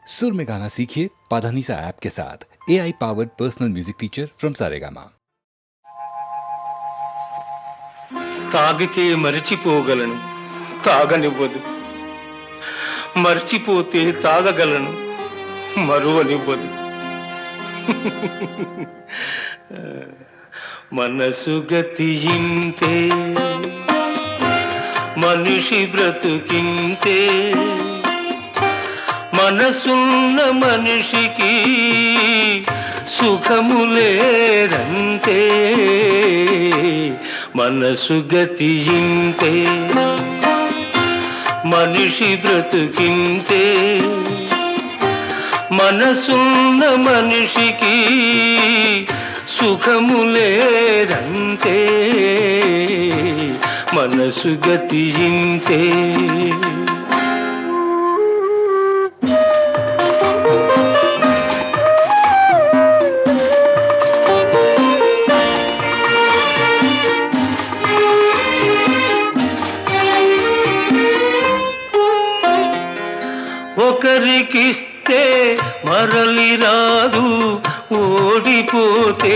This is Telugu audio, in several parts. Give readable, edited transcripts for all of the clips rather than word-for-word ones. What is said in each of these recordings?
सुर में गाना सीखिए पाधानीसा ऐप के साथ। AI powered personal music teacher from Saregama. తాగితే మరిచిపోగలను, తాగనివ్వదు. మర్చిపోతే తాగగలను, మరువనివ్వదు. మనసు గతియింతే, మనిషి బ్రతుకింతే. మనసున్న మనిషికి సుఖము లేదంతే. మనసు గతియింతే, మనిషి బ్రతుకింతే. మనసున్న మనిషికి సుఖము లేదంతే. మనసు గతియింతే. ఒకరికిస్తే మరలి రాదు, ఓడిపోతే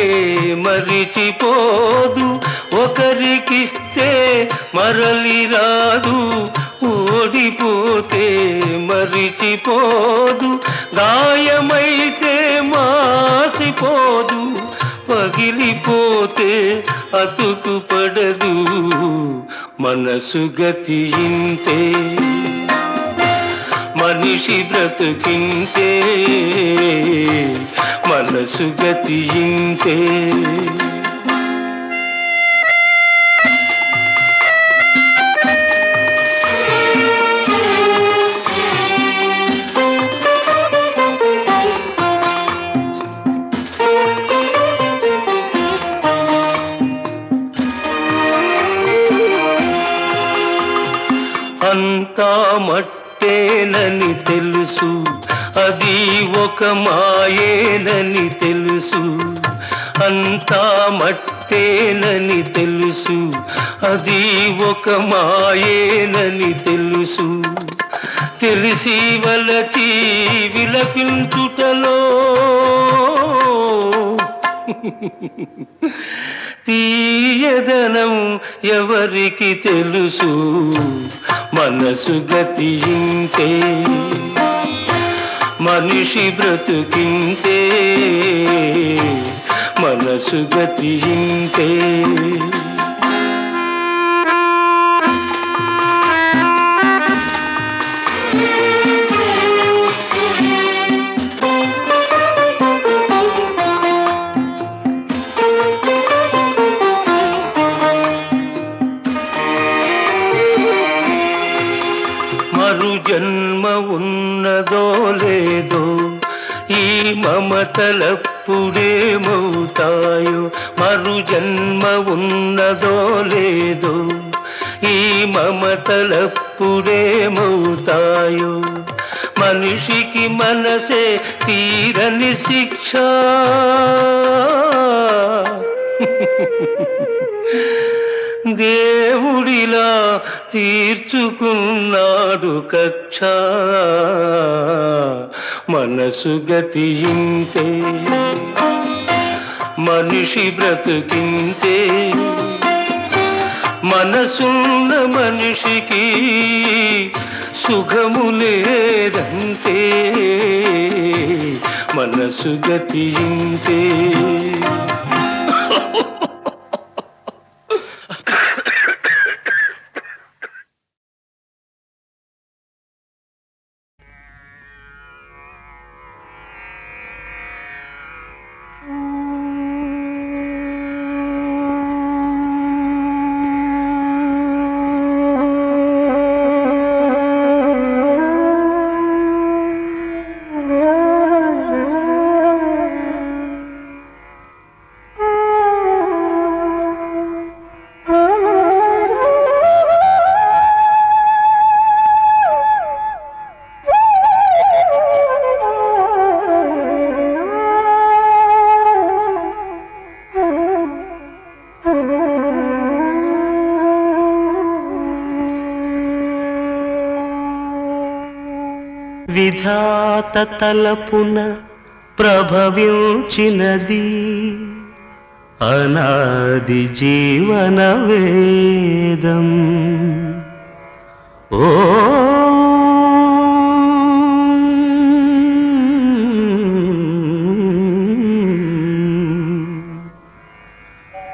మరిచిపోదు. ఒకరికిస్తే మరలి రాదు, ఓడిపోతే మరిచిపోదు. గాయమైతే మాసిపోదు, పగిలిపోతే అతుకు పడదు. మనసు గతియింతే, మనిషి బ్రతుకింతే. మనసు గతియింతే. అంతా మట్టేనని తెలుసు, అది ఒక మాయేనని తెలుసు. అంతా మట్టేనని తెలుసు, అది ఒక మాయేనని తెలుసు. తెలిసి వలచి విలపించుటలో తీయదనం ఎవరికి తెలుసు. మనసు గతియింతే, మనిషి బ్రతుకింతే. మనసు గతియింతే. మరు జన్మ ఉన్నదో లేదో, ఈ మమతలప్పుడేమవుతాయో. మరు జన్మ ఉన్నదో లేదో, ఈ మమతలప్పుడేమవుతాయో. మనిషికి మనసే తీరని శిక్ష. దేవుడిలా తీర్చుకున్నాడు కక్ష. మనసు గతియింతే, మనిషి బ్రతుకింతే. మనసున్న మనిషికి సుఖము లేదంతే. మనసు గతియింతే. తాత తలపున ప్రభవించినది అనాది జీవన వేదం. ఓ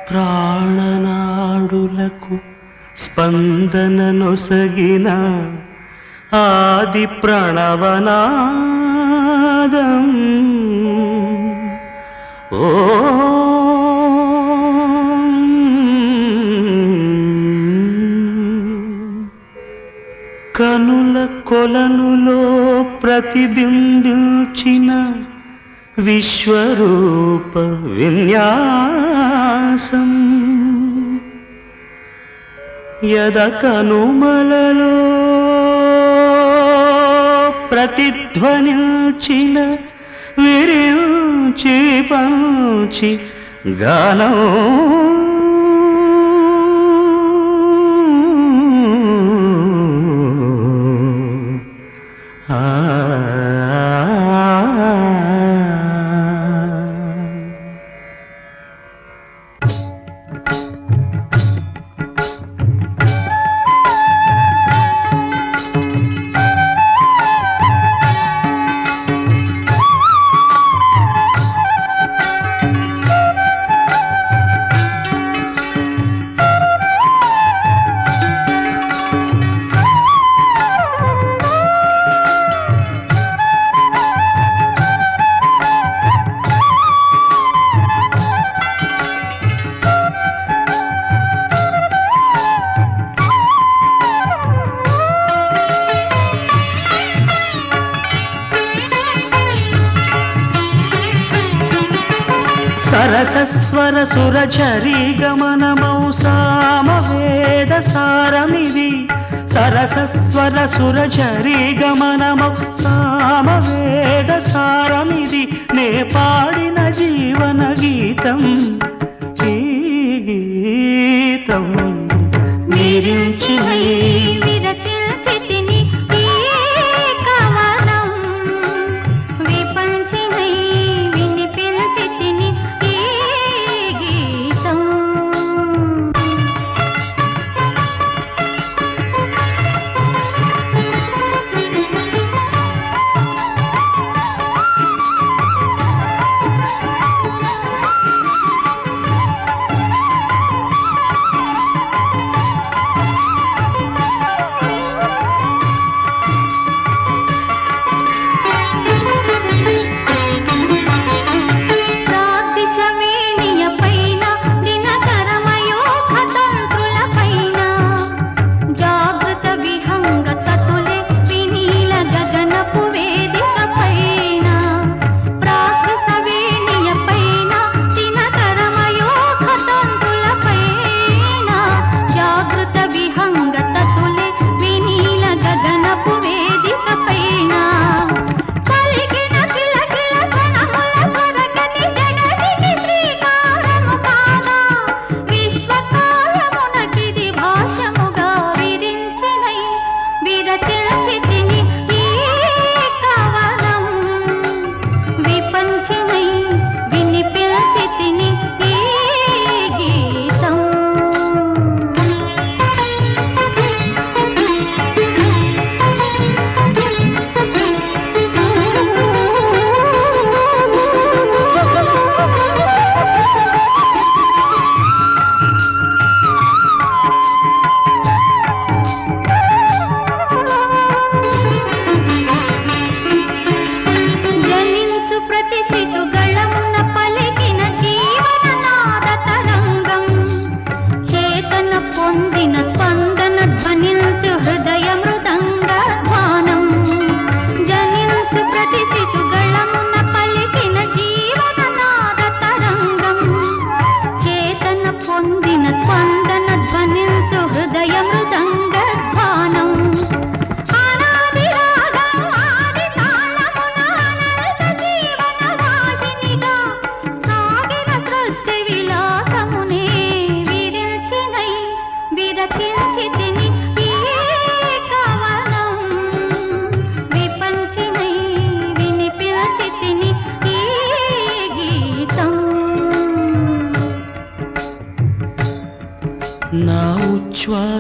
ప్రాణనాడులకు స్పందన నొసగిన ఆది ప్రణవనాదం. ఓ కనుల కొలనులో ప్రతిబింబించిన విశ్వరూప విన్యాసం. యద కనుమలలో ప్రతిధ్వనించిన విరించి పంచి గానం. సరసస్వర సురచరీ గమనమౌ సామవేద సారమిది. సరసస్వర సురచరీ గమనమౌ సామవేద సారమిది. నే పాడిన జీవన గీతం ఈ గీతం. నిరించి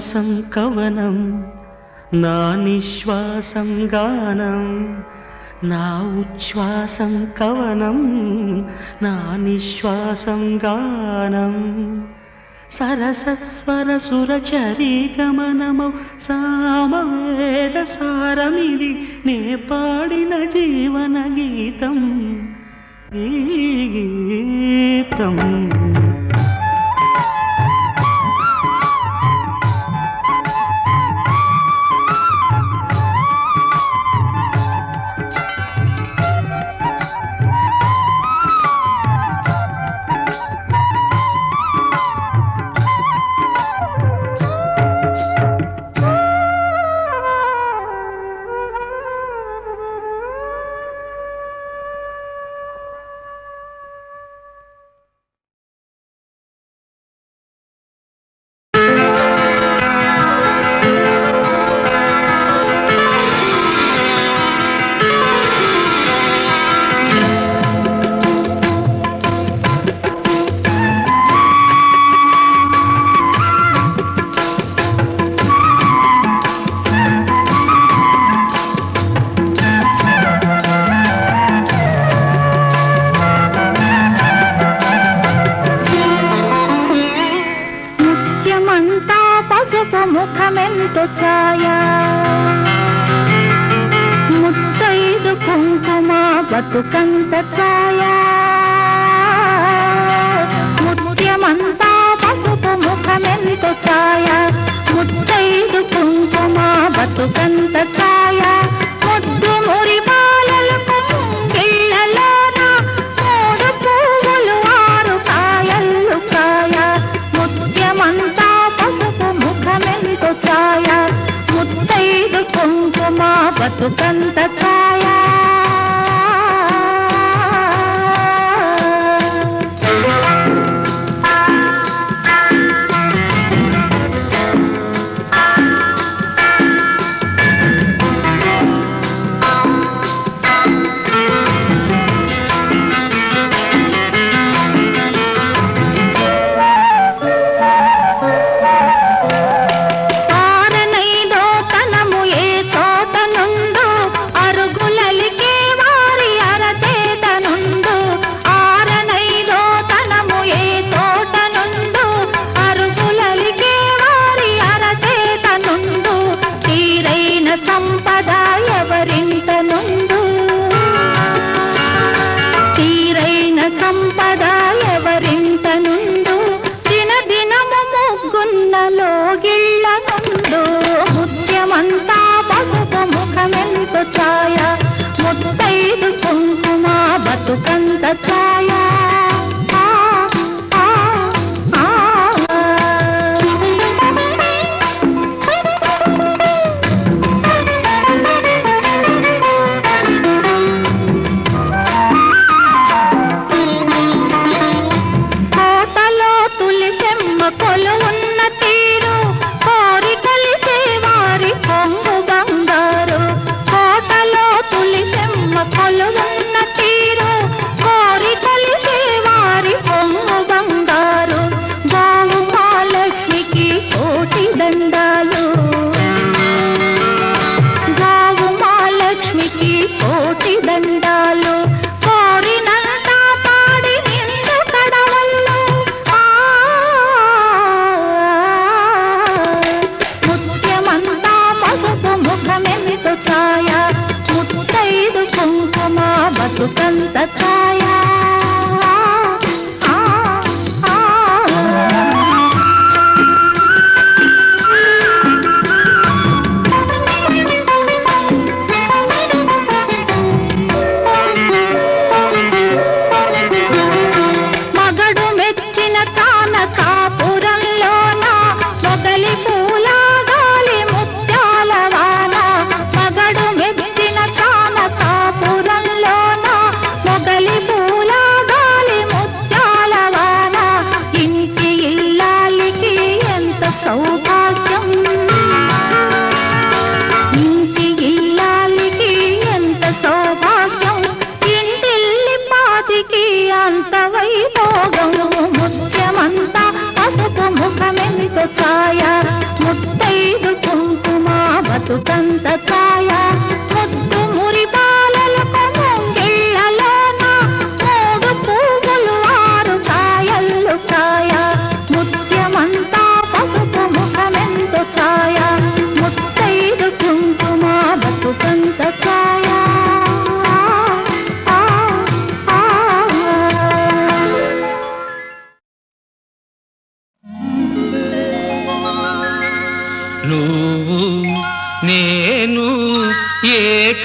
ఉచ్ఛ్వాసం కవనం నా నిశ్వాసం గానం నా ఉచ్ఛ్వాసం కవనం నా నిశ్వాసం గానం సరసస్వర సురచరీ గమనమౌ సామవేద సారమిది నే పాడిన జీవన గీతం ఈ గీతం ముఖమెంతో ఛాయా ముత్తైదు కుంకుమ బతుకంత ఛాయా ముత్యమంతా పసుపు ముఖమెంతో ఛాయా ముత్తైదు కుంకుమ బతుకంత ఛాయా ముద్దు మురి బాలలు గిళ్ళలోన మూడు పువ్వులు ఆరు కాయలు కాయ ముత్యమంతా పసుపు ముఖమెంతో ఛాయా ముత్తైదు కుంకుమ బతుకంత ఛాయా ఛాయా ముత్తైదు కుంకుమ బతుకంత ఛాయా కోటలో తులిసెమ్మ కొలువున్న తీరు కోరి కలిసే వారి కొంగు బంగారు కొలువున్న తీరు కోరి కలిసే వారి కొంగు బంగారు గోవు మహాలక్ష్మికి కోటి దండాలు గోవు మహాలక్ష్మికి కోటి దండాలు కోరినంత పాడి నిండు కడవల్లో ముత్యమంతా పసుపు ముఖమెంతో ఛాయా ముత్తైదు కుంకుమ బతుకంత ఛాయా మగడు మెచ్చిన తాన కాపురంలోన మొగలి పూల గాలి ముత్యాల వాన మగడు మెచ్చిన తాన కాపురంలోన మొగలి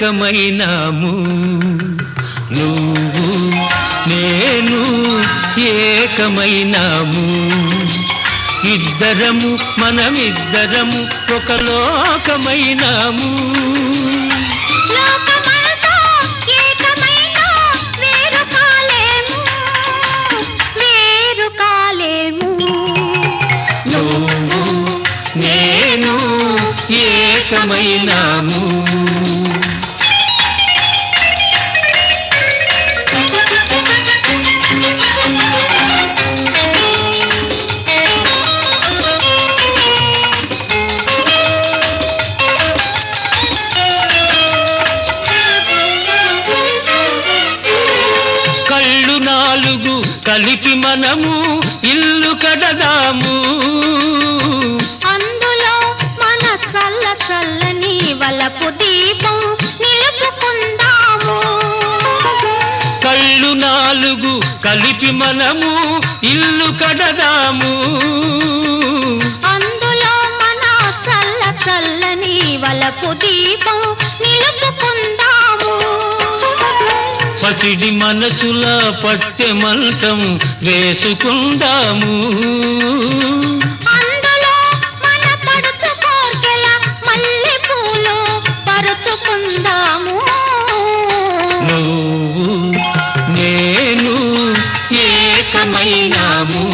ఏకమైనాము నువ్వు నేను ఏకమైనాము ఇద్దరము మనమిద్దరము ఒక లోకమైనాము లోకమంతా ఏకమైనా వేరు కాలేము వేరు కాలేము నువ్వు నేను ఏకమైనాము కళ్ళు నాలుగు కలిపి మనము ఇల్లు కడదాము అందులో మన చల్ల చల్లని వలపు దీపం నిలుపుకుందాము కళ్ళు నాలుగు కలిపి మనము ఇల్లు కడదాము అందులో మన చల్ల చల్లని వలపు దీపం నిలుపుకుందాము పసిడి మనసుల పట్టె మంచం వేసుకుందాము అందులో మన పడుచు కోర్కెల మల్లె పూలు పరుచుకుందాము నువ్వు నేను ఏకమైనాము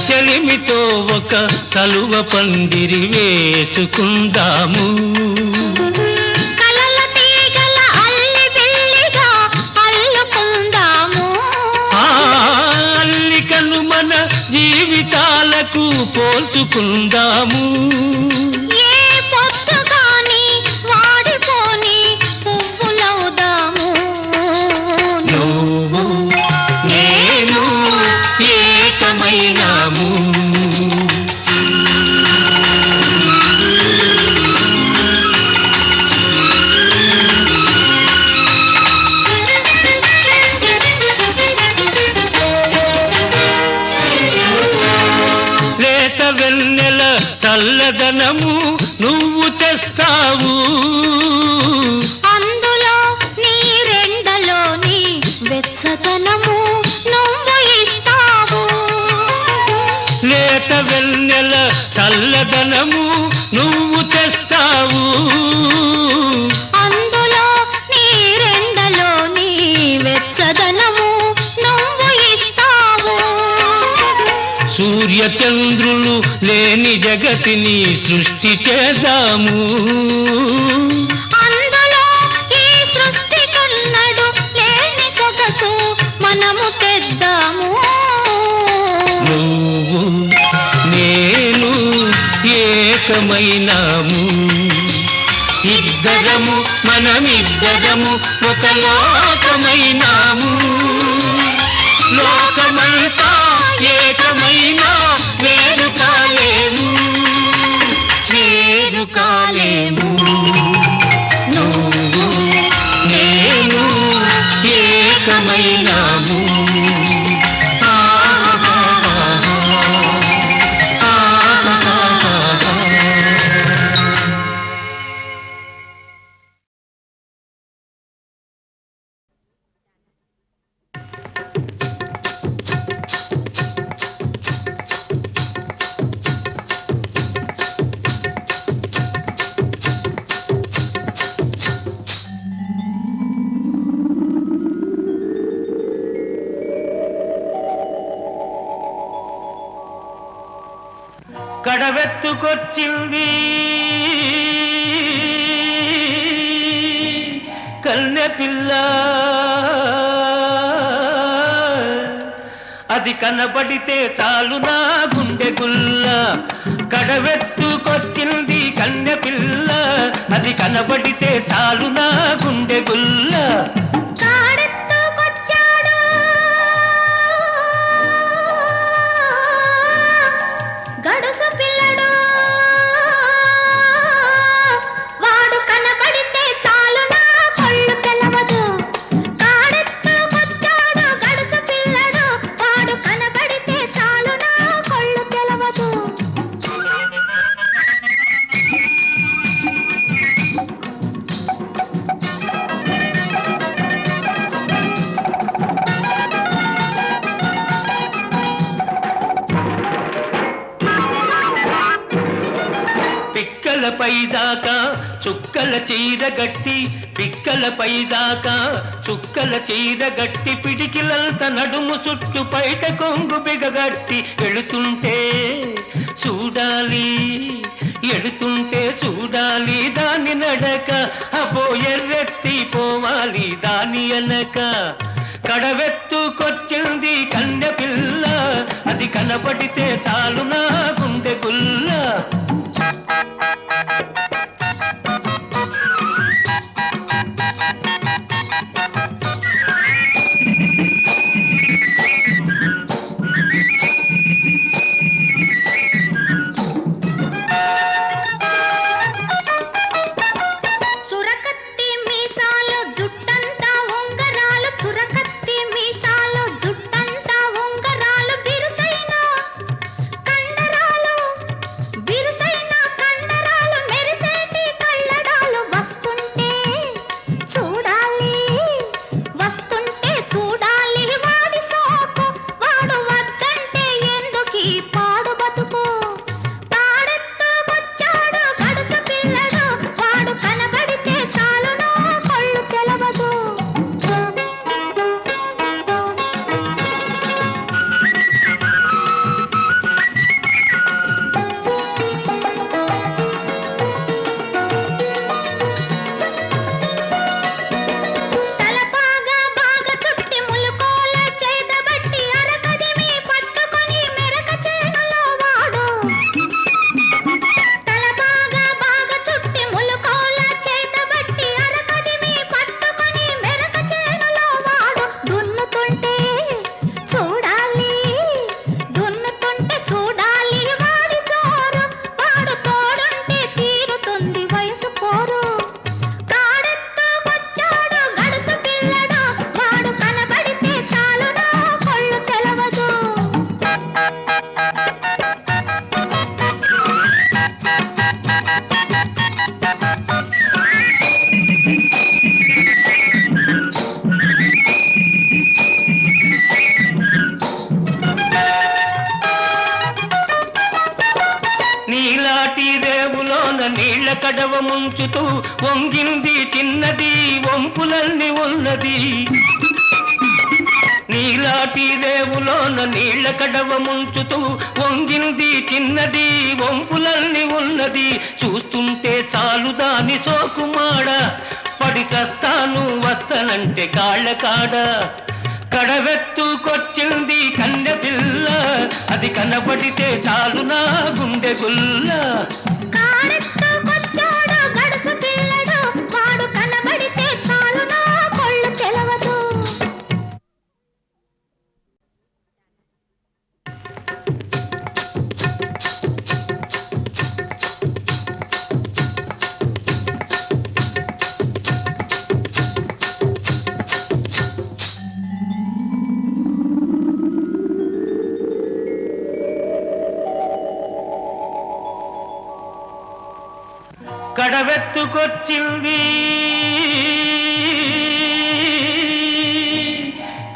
చెలిమితో ఒక చలువ పందిరి వేసుకుందాము కలల తీగల అల్లి బిల్లిగా అల్లుకుందాము ఆ అల్లికను మన జీవితాలకు పోల్చుకుందాము ఏ పొద్దు గాని వాడిపోని పువ్వులవుదాము నువ్వు నేను ఏకమైనాము లేత వెన్నెల చల్లదనము నువ్వు తెస్తావు అందులో నీ రెండలోని వెచ్చదనము నువ్వు ఇస్తావు లేత వెన్నెల చల్లదనము నువ్వు తెస్తావు అందులో నీ రెండలోని వెచ్చదనము నువ్వు ఇస్తావు సూర్య చంద్రులు లేని జగతిని సృష్టి చేద్దాము అందులో ఈ సృష్టికున్నడు లేని సొగసు మనము తెద్దాము నువ్వు నేను ఏకమైనాము ఇద్దరము మనమిద్దరము ఒక లోకమైనాము లోకమంతా ఏకమైనా వేరు కాలేము వేరు కాలేము నువ్వు నేను ఏకమైనాము కడవెత్తుకొచ్చింది కన్నె పిల్ల అది కనబడితే చాలు నా గుండె గుల్ల కడవెత్తుకొచ్చింది కన్నె పిల్ల అది కనబడితే చాలు నా గుండె గుల్ల కాడెత్తుకొచ్చాడు గడుసు పిల్లడు వాడు కనబడితే చాలు నా పిక్కలపై దాకా చుక్కల చీర గట్టి పిక్కలపై దాకా చుక్కల చీర గట్టి పిడికిలంత నడుము చుట్టు బయట కొంగు బిగగట్టి ఎడుతుంటే చూడాలి ఎడుతుంటే చూడాలి దాని నడక అబో ఎర్రెత్తి పోవాలి దాని అనక కడవెత్తుకొచ్చింది కన్నె పిల్ల అది కనబడితే చాలు నా గుండె గుల్ల నీలాటి రేవులోన నీళ్ల కడవ ముంచుతూ వంగింది చిన్నది వంపులన్నీ ఉన్నది నీలాటి రేవులోన నీళ్ల కడవ ముంచుతూ వంగింది చిన్నది వంపులన్నీ ఉన్నది చూస్తుంటే చాలు దాని సోకుమాడ పడి చస్తాను వస్తనంటే కాళ్ళ కాడ కడవెత్తుకొచ్చింది కన్నె పిల్ల అది కనబడితే చాలు నా గుండె గుల్ల కడవెత్తుకొచ్చింది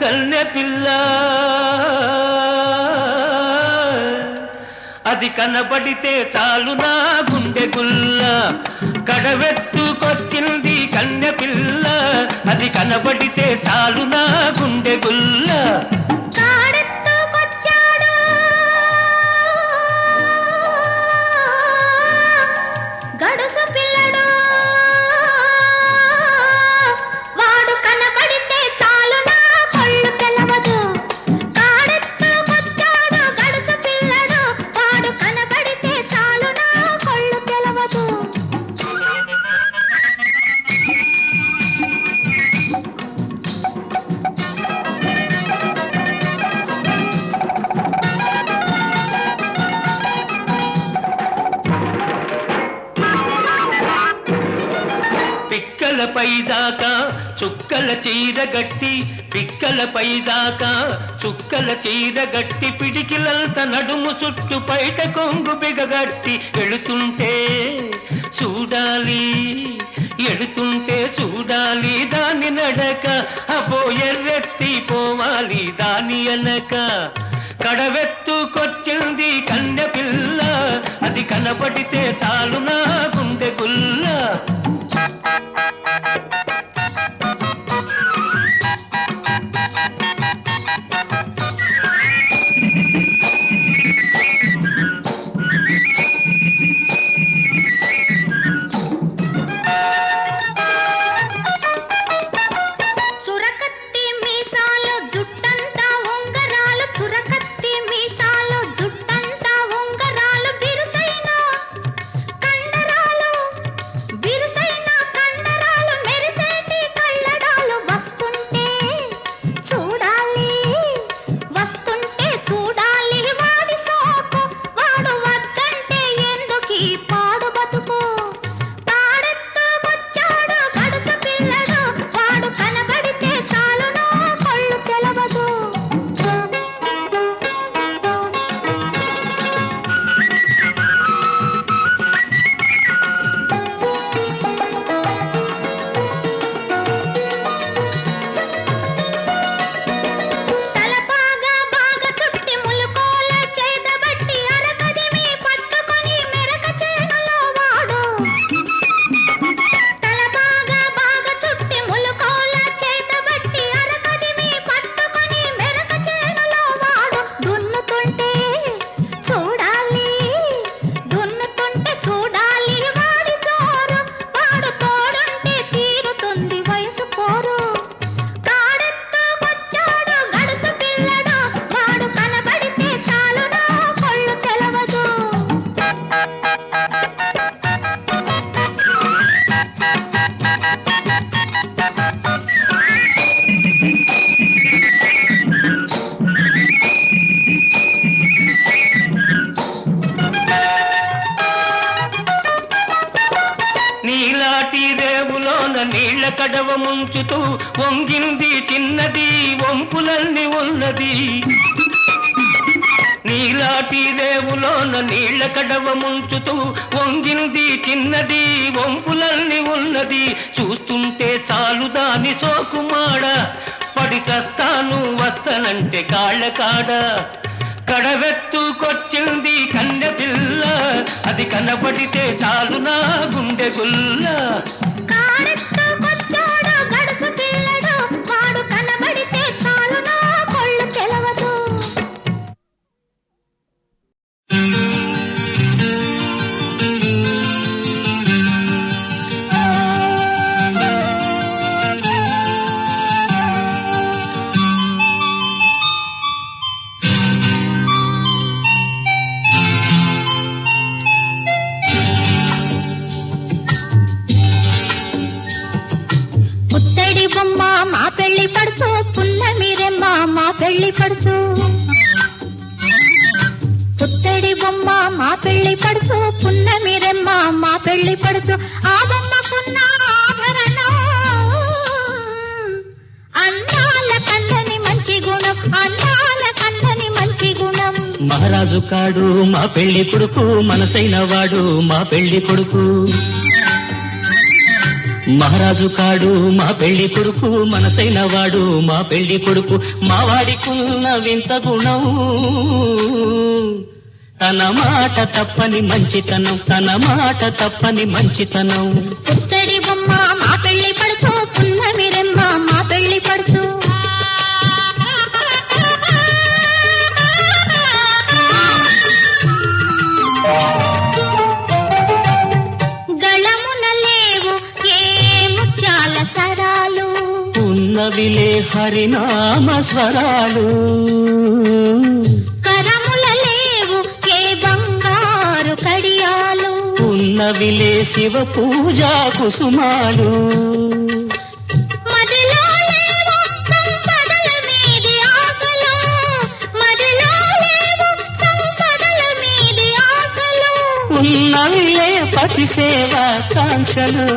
కన్నె పిల్ల అది కనబడితే చాలు నా గుండె గుల్ల కడవెత్తుకొచ్చింది కన్నె పిల్ల అది కనబడితే చాలు నా గుండె గుల్ల గడుసు పిల్లడు వాడు కనబడితే చాలు నా కళ్ళు తెలవదు కాడెత్తుకొచ్చాడు గడుసు పిల్లడు వాడు కనబడితే చాలు నా కళ్ళు తెలవదు పిక్కలపై దాకా చుక్కల చీర గట్టి పిక్కలపై దాకా చుక్కల చీర గట్టి పిడికిలంత నడుము చుట్టు బయట కొంగు బిగగట్టి ఎడుతుంటే చూడాలి ఎడుతుంటే చూడాలి దాని నడక అబో ఎర్రెత్తి పోవాలి దాని అనక కడవెత్తుకొచ్చింది కన్నె పిల్ల అది కనబడితే చాలునా గుండె గుల్ల. నీళ్ల కడవ ముంచుతూ వంగింది చిన్నది వంపులన్నీ ఉన్నది. నీలాటి రేవులోన నీళ్ల కడవ ముంచుతూ వంగింది చిన్నది వంపులన్నీ ఉన్నది. చూస్తుంటే చాలు దాని సోకుమాడ పడి చస్తాను వస్తనంటే కాళ్ళ కాడ. కడవెత్తుకొచ్చింది కన్నె పిల్ల అది కనబడితే చాలు నా గుండె గుల్ల. పెళ్లి పడుచు పుత్తడి బొమ్మ మా పెళ్లి పడుచు పున్నమి రెమ్మ మా పెళ్లి పడుచు. ఆ బొమ్మకున్న ఆభరణం అందాల కన్నని మంచి గుణం అందాల కన్నని మంచి గుణం. మహారాజు కాడు మా పెళ్లి కొడుకు మనసైన వాడు మా పెళ్లి కొడుకు. మహారాజు కాడు మా పెళ్లి కొడుకు మనసైన వాడు మా పెళ్లి కొడుకు. మా వాడికున్న వింత గుణం తన మాట తప్పని మంచితనం తన మాట తప్పని మంచితనం. పుత్తడి బొమ్మ మా పెళ్లి పడుచు పున్నమి రెమ్మ మా పెళ్లి పడుచు. ఉన్నవిలే హరినామ స్వరాలు కరముల లేవు ఏ బంగారు కడియాలు. ఉన్నవిలే శివ పూజా కుసుమాలు మదిలో లేవు సంపదల మీది ఆశలు మదిలో లేవు సంపదల మీది ఆశలు. ఉన్నవిలే పతి సేవా కాంక్షలు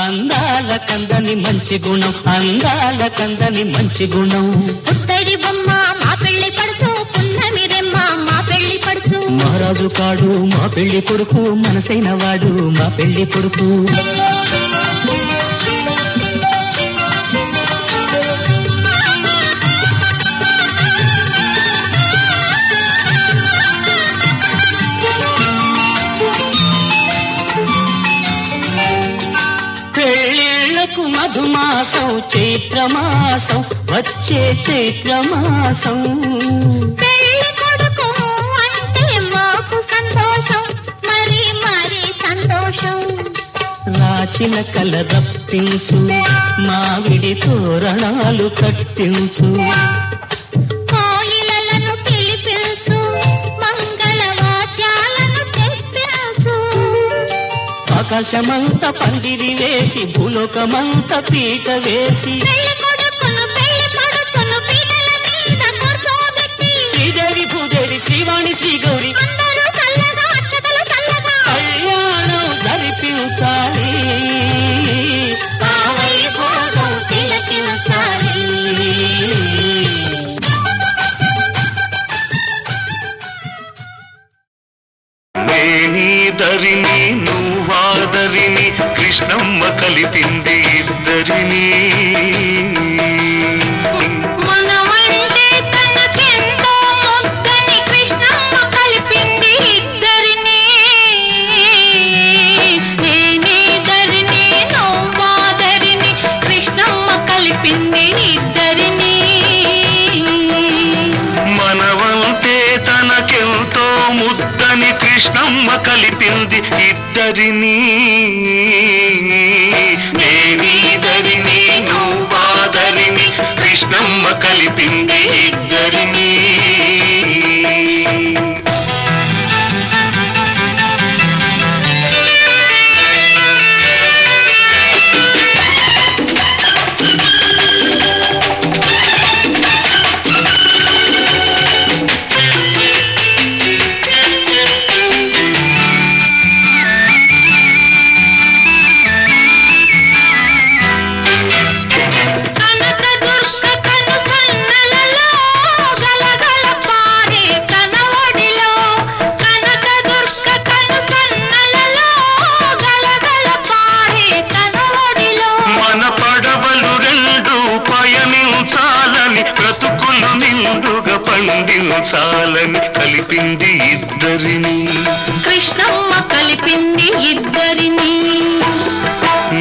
అందాల కందని మంచి గుణం అందాల కందని మంచి గుణం. పుత్తడి బొమ్మ మా పెళ్లి పడుచు పున్నమి రెమ్మ మా పెళ్లి పడుచు. మహారాజు కాడు మా పెళ్లి కొడుకు మనసైన వాడు మా పెళ్లి కొడుకు. చెలియకు మధుమాసం చైత్రమాసం వచ్చే చైత్రమాసం పెళ్లి కొడుకు అంటే మాకు సంతోషం మరి మరి సంతోషం రాచిన కల రప్పించు మావిడి తోరణాలు కట్టించు కోయిలలను పిలిపించు మంగళవాద్యాలను తెప్పించు ఆకాశమంత పందిరి వేసి భూలోకమంత పీట వేసి పెళ్లి కొడుకును పీటల మీద కూర్చోబెట్టి శ్రీదేవి భూదేవి శ్రీవాణి శ్రీగౌరి అందరూ చల్లగా అక్షతలు చల్లగా కళ్యాణం జరిపించాలి ఆ వైభోగం తిలకించాలి నేనీదరిని నువ్వాదరిని కృష్ణమ్మ కలిపింది ఇద్దరిని మనమంటే తనకెంతో ముద్దని కృష్ణమ్మ కలిపింది ఇద్దరిని నేనేదరిని నువ్వాదరిని కృష్ణమ్మ కలిపింది ఇద్దరిని మనవంటే తనకెంతో ముద్దని కృష్ణమ్మ కలిపింది ఇద్దరిని నేనీదరిని నువ్వాదరిని కృష్ణమ్మ కలిపింది ఇద్దరిని కనకదుర్గ కను సన్నలలో గలగల పారే కనవడిలో కనకదుర్గ కను సన్నలలో గలగల పారే కనవడిలో మన పడవలు రెండు పయనించాలని బ్రతుకులు నిండుగా పండించాలని కలిపింది ఇద్దరిని కృష్ణమ్మ కలిపింది ఇద్దరిని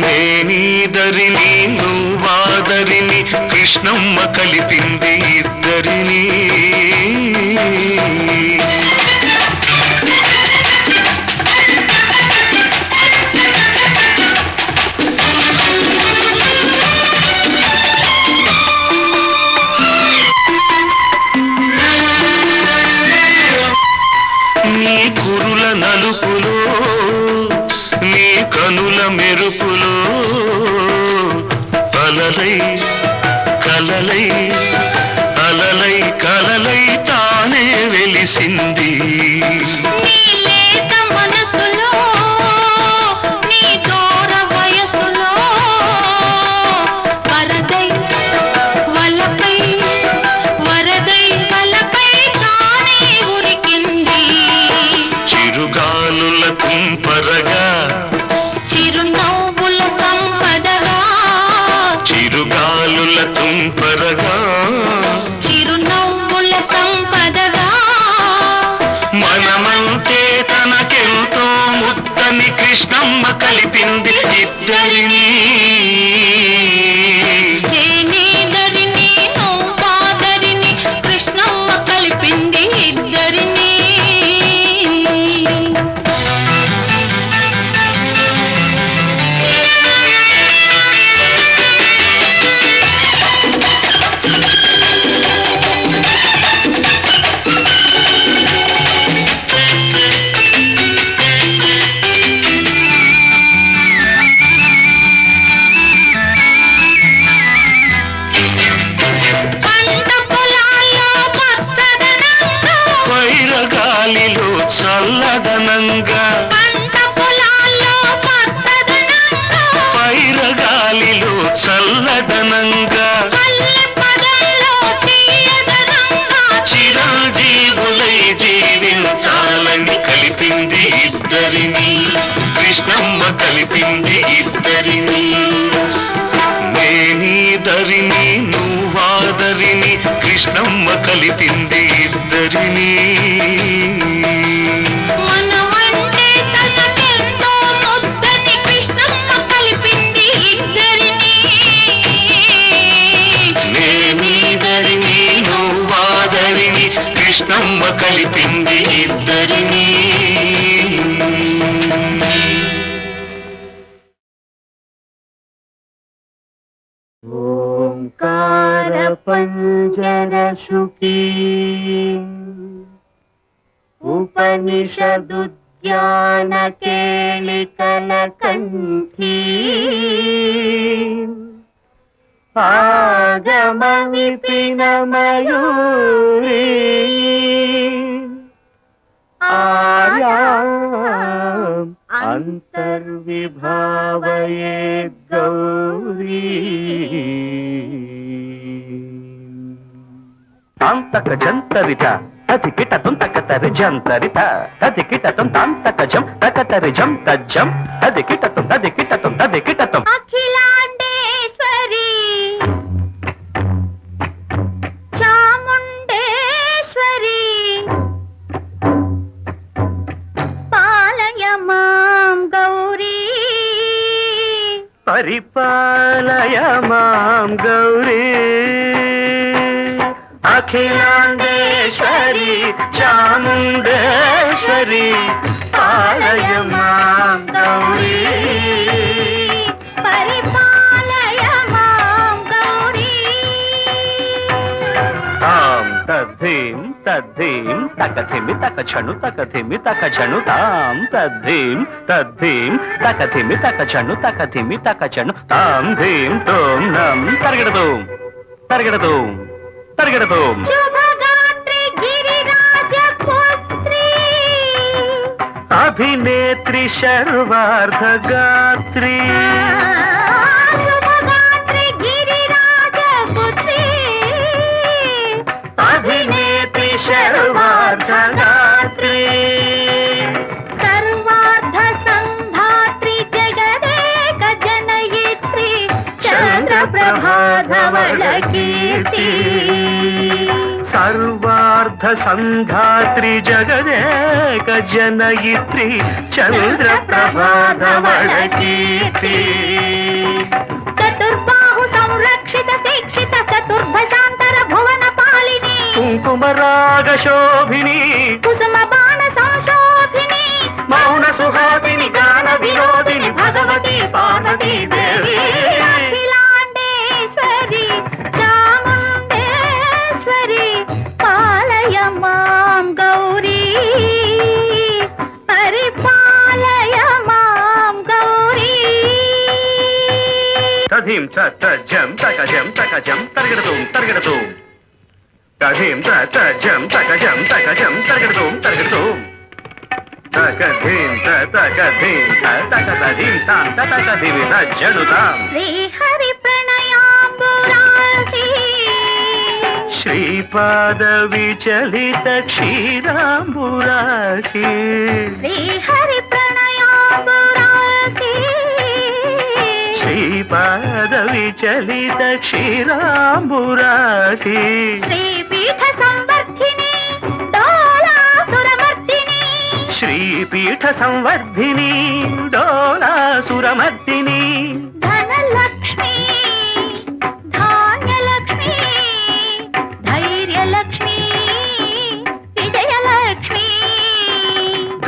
నేనీదరిని నువ్వాదరిని కృష్ణమ్మ కలిపింది ఇద్దరిని నీ కురుల నలుపులో నీ కనుల మెరుపులో అలలై కలలై అలలై కలలై తానే వెలిసింది నీ లేత మనసులో నీ దూర వయసులో వరదై వలపై వరదై వలపై తానే ఉరికింది చిరుగాలుల తుంపరగా చిరునవ్వుల సంపదగా చిరుగాలుల తుంపరగా చిరునవ్వుల సంపదగా మనమంటే తనకెంతో ముద్దని కృష్ణమ్మ కలిపింది ఇద్దరిని నేనేదరిని నువ్వాదరిని కృష్ణమ్మ కలిపింది ఇద్దరిని పంట పొలాల్లో పచ్చదనంగా వైరగాలిలో చల్లదనంగా పంట పొలాల్లో పచ్చదనంగా వైరగాలిలో చల్లదనంగా పల్లె పదల్లో తీయదనంగా చిరంజీవులై జీవించాలని కలిపింది ఇద్దరిని కృష్ణమ్మ కలిపింది ఇద్దరిని నేనీదరిని నువ్వాదరిని కృష్ణమ్మ కలిపింది ఇద్దరిని మనమంటే తనకెంతో ముద్దని కృష్ణమ్మ కలిపింది ఇద్దరిని నిమిషదుద్యాన కేళికల కంఠీ ఆగమ విపిన మయూరీ ఆయాం అంతర్విభావయేద్ గౌరీ తాంతక జంతరిత తది కిటతం తకతరి జంతరిత తది కిటతం తాంతక జం తకతరి జం తజ్జం తది కిటతం అఖిలాండేశ్వరి చాముండేశ్వరి పాలయ మాం గౌరీ పరిపాలయ మాం గౌరీ అఖిలాండేశ్వరి చాముండేశ్వరి పాలయ మాం గౌరీ పరిపాలయ మాం గౌరీ తాం తద్ధీం తద్ధీం తకథిమి తకచను తకథిమి తకచను తాం తద్ధీం తద్ధీం తకథిమి తకచను తకథిమి తకచను తాం ధీం తోం నం తరగడదోం తరగడదోం తరగడదోం శుభగాత్రి గిరిరాజ పుత్రి అభినేత్రి శర్వార్ధ గాత్రి శుభగాత్రి గిరిరాజ పుత్రి అభినేత్రి శర్వార్ధ గాత్రి సర్వార్థ సంధాత్రి జగదేక జనయిత్రి చంద్రప్రభాధవళ కీర్తి సర్వార్ధ సంధాత్రి జగదేక జనయిత్రి చంద్రప్రభాధవళ కీర్తి చతుర్బాహు సంరక్షిత శిక్షిత చతుర్భశాంతర భువన పాలిని కుంకుమరాగ శోభిని కుసుమ బాణ సంశోభిని మౌన సుహాసిని గాన వినోదిని భగవతి పార్వతీ దేవి అఖిలాండేశ్వరి చాముండేశ్వరి పాలయ మాం గౌరీ పరిపాలయ మాం గౌరీ తధీం తజ్జం తకజం తకజం తరగడదోం తరగడదోం తధీం తజ్జం తకజం తకజం తరగడదోం తరగడదోం తకధీం తకధీం తకధీం తాం తకధీం తజ్జనుతాం శ్రీహరి ప్రణయాంబురాసి శ్రీపాద విచలిత క్షీరాంబురాశి శ్రీహరి ప్రణయాంబురాసి శ్రీపాద విచలిత క్షీరాంబురాశి శ్రీపీఠ సంవర్ధిని డోలాసురమర్దిని శ్రీపీఠ సంవర్ధిని డోలాసురమర్దిని ధనలక్ష్మి ధాన్యలక్ష్మి ధైర్యలక్ష్మి విజయలక్ష్మి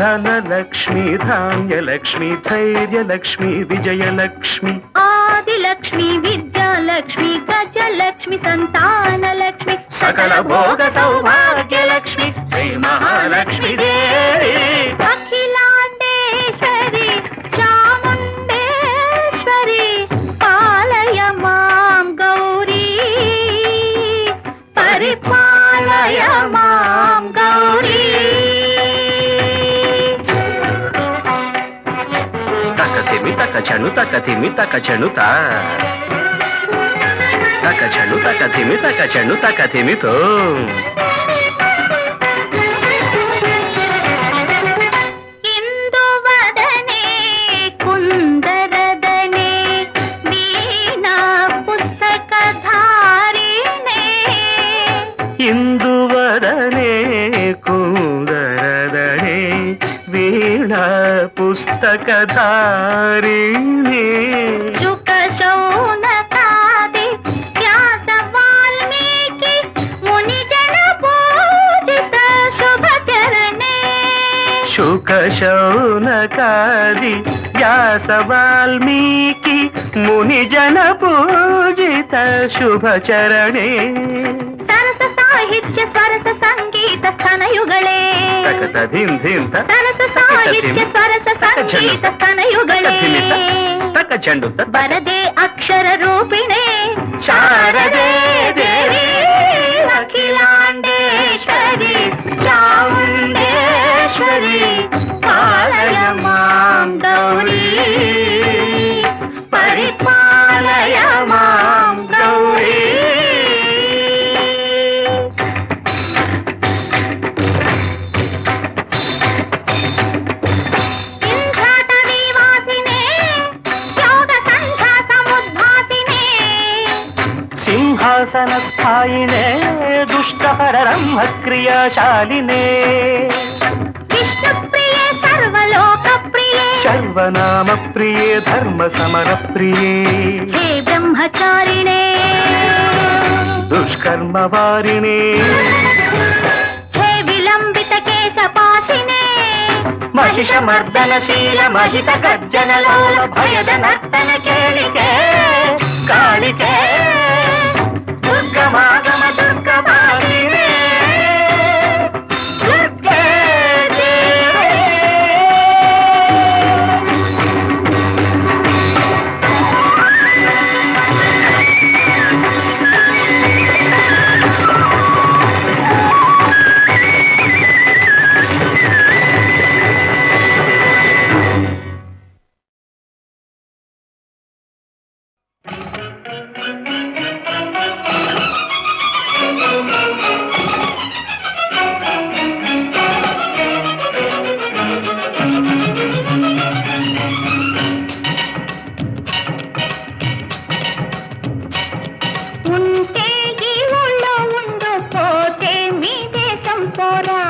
ధనలక్ష్మి ధాన్యలక్ష్మి ధైర్యలక్ష్మి విజయలక్ష్మి ఆదిలక్ష్మి విద్యాలక్ష్మి గజలక్ష్మి సంతానలక్ష్మి సకల భోగ సౌభాగ్యలక్ష్మి శ్రీ మహాలక్ష్మి దేవి అఖిలాండేశ్వరి చాముండేశ్వరి పాలయ మాం గౌరీ పరిపాలయ మాం గౌరీ తకథిమి తకచను తకథిమి తకచను తా తకచను తకథిమి తకచను తకథిమితో ఇందువదనే కుందరదనే వీణా పుస్తకధారిణే ఇందువదనే కుందరదనే వీణా పుస్తకధారిణి శుక శౌనకాది వ్యాస వాల్మీకి ముని జన పూజిత శుభచరణే శుక శౌనకాది వ్యాస వాల్మీకి ముని జన పూజిత శుభచరణే సరస సాహిత్య స్వరస సంగీత సంగీత స్తనయుಗಳೇ ಧೀಂ ಧೀಂ ಸರಸ ಸಾಹಿತ್ಯ ಸ್ವರಸ ಸಂಗೀತ ಸ್ತನಯುಗಳೇ ತಕ್ಕ ಚೆಂಡು ಬರದೆ ಅಕ್ಷರ ರೂಪಿಣೆ ಶಾರದೆ ದೇವಿ ಅಖಿಲಾಂಡೇಶ್ವರಿ ಚಾಮುಂಡೇಶ್ವರಿ ಪಾಲಯ ಮಾಂ ಗೌರಿ ಪರಿಪಾಲಯ ಮಾಂ ಗೌರಿ ಸಿಂಹಾಸನಸ್ಥಾಯಿನೇ ದುಷ್ಟಹರರಂಹ ಕ್ರಿಯಾಶಾಲಿನೇ ವಿಷ್ಣುಪ್ರಿಯೆ ಸರ್ವಲೋಕಪ್ರಿಯೆ ಸರ್ವನಾಮ ಪ್ರಿಯೇ ಧರ್ಮ ಸಮರ ಪ್ರಿಯೇ ಹೇ ಬ್ರಹ್ಮಚಾರಿಣೇ ದುಷ್ಕರ್ಮ ವಾರಿಣೇ ಹೇ ವಿಲಂಬಿತ ಕೇಶಪಾಶಿನೇ ಮಹಿಷ ಮರ್ದನಶೀಲ ಮಹಿತ ಗರ್ಜನ ಲೋಲ ಭಯದ ನರ್ತನ ಕೇಳಿಕೆ ಕಾಳಿಕೆ ದುರ್ಗಮಾಗಮ ದುರ್ಗಮಾಲಿನೇ ದುರ್ಗೆ ದೇವೇ ఉంటే ఈ ఊళ్ళో ఉండు పోతే మీ దేశం పోరా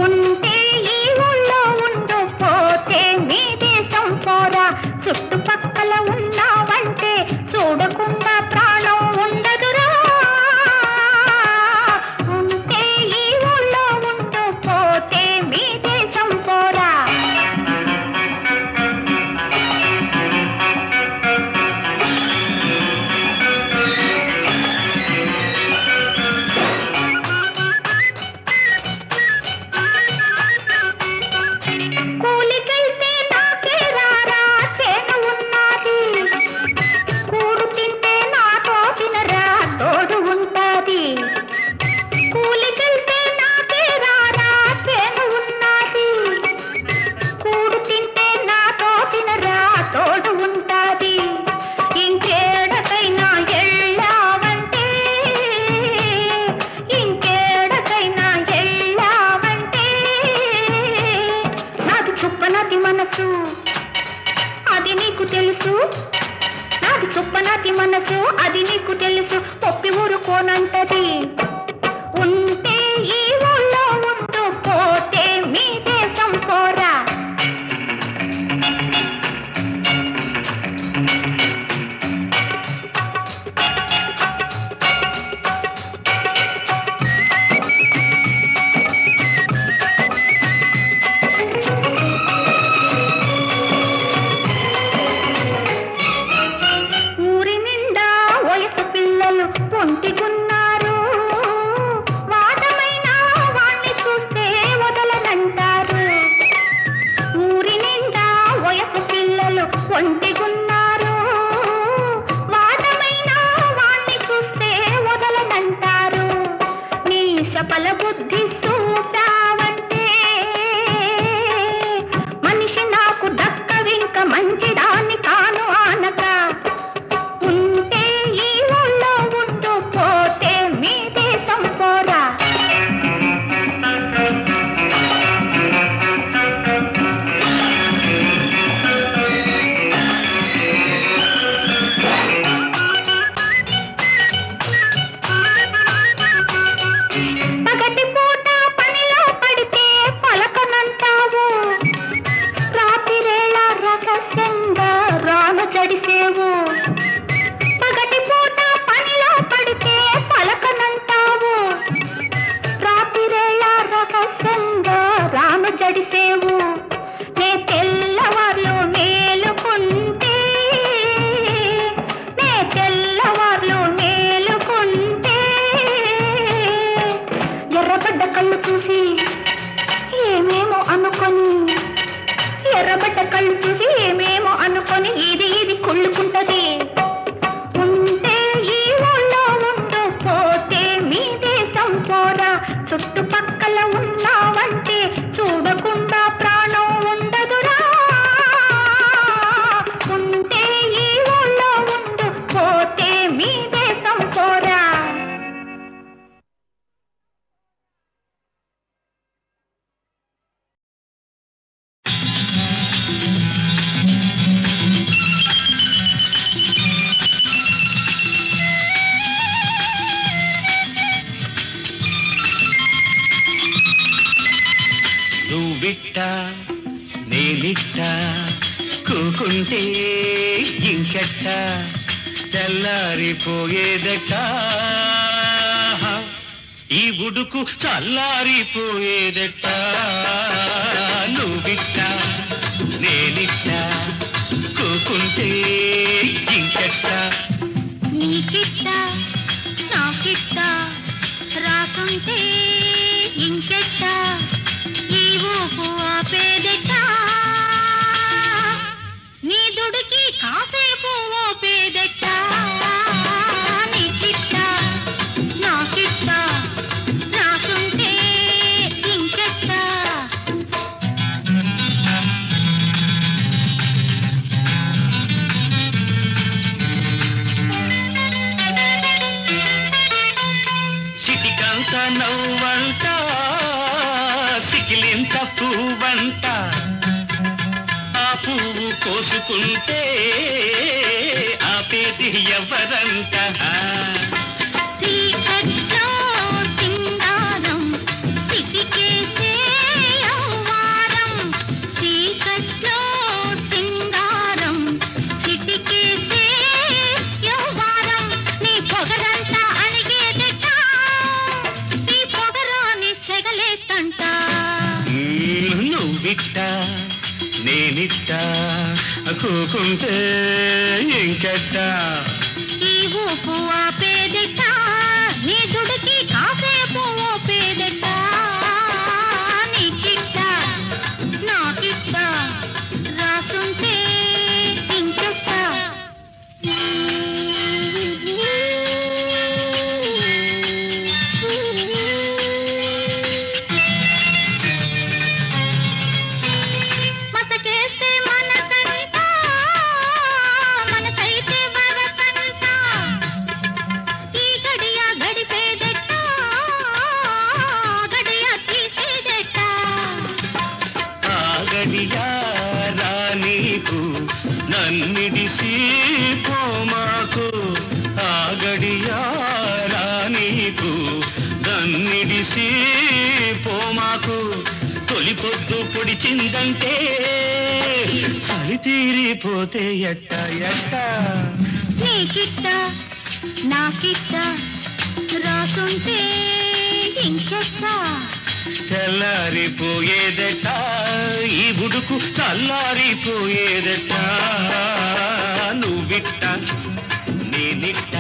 ఉంటే ఈ ఊళ్ళో ఉండు పోతే మీ దేశం పోరా చుట్టుపక్కల ఉన్నావంటే చూడకుండా ప్రాణం ఉండదురా ఉంటే ఈ ఊళ్ళో ఉండు పోతే మీ దేశం పోరా కూలికెళ్తే నాకే రారా చేను ఉన్నది కూడు తింటే నాతో తినరా తోడు ఉంటాది కూలికెళ్తే నాకే రారా చేను ఉన్నది కూడు తింటే నాతో తినరా తోడు ఉంటాది ఇంకేడకైనా ఎళ్ళావంటే ఇంకేడకైనా ఎళ్ళావంటే నాది చుప్పనది మనసు అది నీకు తెలుసు నాది చుప్పనది మనసు అది నీకు తెలుసు ఒప్పి ఊరుకోనంటది ఉంటే ఈ ఊళ్ళో ఉంటూ పోతే మీ దేశం పోరా ఊరి నిండా వయసు పిల్లలు ఒంటిగున్నారు వాదమైన వాణ్ణి చూస్తే వదలనంటారు ఊరి నిండా వయసు పిల్లలు ఒంటిగున్నారు వాదమైన వాణ్ణి చూస్తే వదలనంటారు నీ సఫల బుద్ధి చూపావంటే మనిషి నాకు దక్కవింక మంచిదాన్ని కాను ఆనక ఉంటే ఈ ఊళ్ళో ఉంటూ పోతే మీ దేశం పోరా పగటి పూట పనిలో పడితే పలకనంటావు రాత్రివేళ రహస్యంగా రాను జడిసేవు పగటి పూట పనిలో పడితే పలకనంటావు రాత్రివేళ రహస్యంగా రాను జడిసేవు నే తెల్లవార్లు మేలుకుంటే నే తెల్లవార్లు మేలుకుంటే నేనిట్ట కూకుంటే ఇంకెట్ట తెల్లారిపోయేదట ఈ ఉడుకు చల్లారిపోయేదట నువ్విట్ట నేనిట్ట కూకుంటే ఇంకెట్ట నీకిట్ట నాకిట్ట రాకుంటే ఇంకెట్ట ఈ ఊపు ఆపేదెట్ట నీ దుడికి కాసేపు ఓపేదెట్ట నీకిట్ట నాకిట్ట రాకుంటే ఇంకెట్ట సిటికంత నవ్వంట సికిలింత పువ్వంట ఆ పువ్వు కోసుకుంటే ఆపేది ఎవరంట చీకట్లో సింగారం సిటికేసే యవ్వారం చీకట్లో సింగారం సిటికేసే యవ్వారం నీ పొగరంతా అణిగేదట ఈ పొగరాని సెగలేతంట నువ్విట్ట నేనిట్ట కూకుంటే ఇంకెట్ట ఈ ఊపు ఆపేదట నీ దుడికి కాసేపు ఓపేదట నీకిట్ట నాకిట్ట రాసుంటే ఇంకెట్ట మతకేస్తే మనసంతా మనసైతే వరసంతా ఈ గడియ గడిపేదెట్ట గడియ తీసేదెట్ట ఆ గడియారా నీకు నన్నిడిసి పోమాకు ఆ గడియారా నీకు నన్నిడిసి పోమాకు తొలి పొద్దు పొడిచిందంటే చలి తీరిపోతే ఎట్ట ఎట్ట నీకిట్ట నాకిట్ట రాసుంటే ఇంకెట్ట తెల్లారిపోయేదట ఈ బుడుకు చల్లారిపోయేదట నువ్విట్ట నేనిట్ట